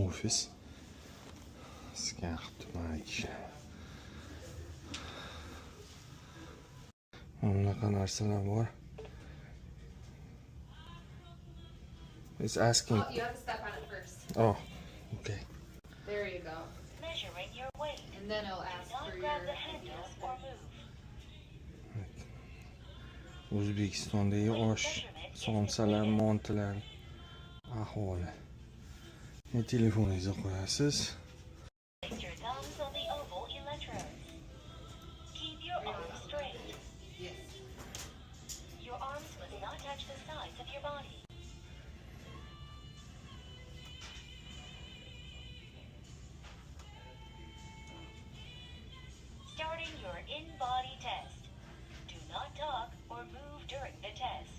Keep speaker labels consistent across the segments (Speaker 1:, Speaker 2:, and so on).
Speaker 1: ofis. Skan qilibman kishi. Bunaqa narsalar bor. It's asking.
Speaker 2: Oh, you have to step on it first.
Speaker 1: Oh, okay.
Speaker 2: There you go.
Speaker 3: Measuring your weight.
Speaker 2: And then it'll ask
Speaker 3: Do not
Speaker 2: for
Speaker 3: grab
Speaker 2: your
Speaker 3: the handles or move.
Speaker 1: O'zbekistondagi osh somsalar, montalar ahvoli. Telefoningizga qo'yasiz.
Speaker 3: Place your thumbs on the oval electrodes. Keep your arms straight.
Speaker 2: Yes.
Speaker 3: Your arms must not touch the sides of your body. Starting your in-body test. Do not talk or move during the test.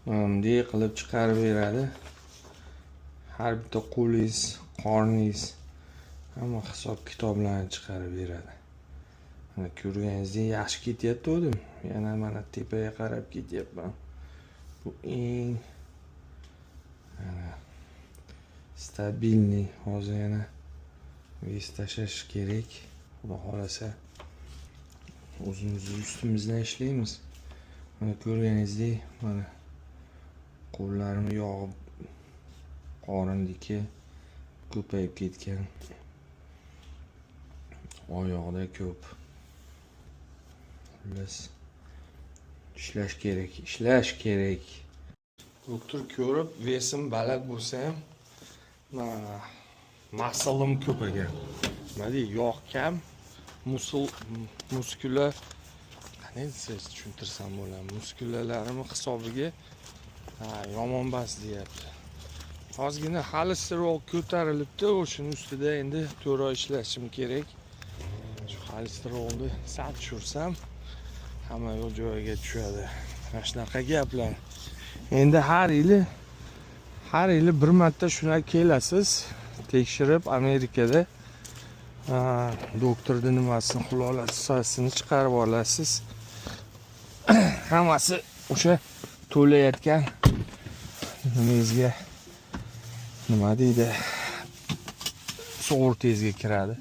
Speaker 1: Bunday qilib chiqarib beradi. Har bitta qo'lingiz, qorningiz hamma hisob kitoblarni chiqarib beradi. Mana ko'rganingizdek yaxshi ketyapti o'dim. Yana mana tepaga qarab ketyapman. Bu eng stabilniy. Hozir yana ves tashlash kerak. Xudo xolasa o'zimiz ustimizdan ishlaymiz. Mana ko'rganingizdek mana qo'llarim yog'ib qorindiki ko'payib ketgan. Oyoqda ko'p. Xullas ishlash kerak. Doktor ko'rib, vesim baland bo'lsa ham, maslim ko'paygan. Nima deydi, yog' kam, muskular qanday siz tushuntirsam bo'ladi. Muskullarim hisobiga yomon bas deyapti. Ozgina xolesterol ko'tarilibdi, o'shaning ustida endi to'g'ri ishlashim kerak. Shu xolesterolni sal tushirsam, hamma yo'l joyiga tushadi. Mana shunaqa gaplar. Endi har yili bir marta shuna kelasiz, tekshirib Amerikada doktorning nimasini, xulolasasini chiqarib olasiz. Hammasi o'sha to'layotgan nimangizga nima deydi, sug'urtangizga kiradi.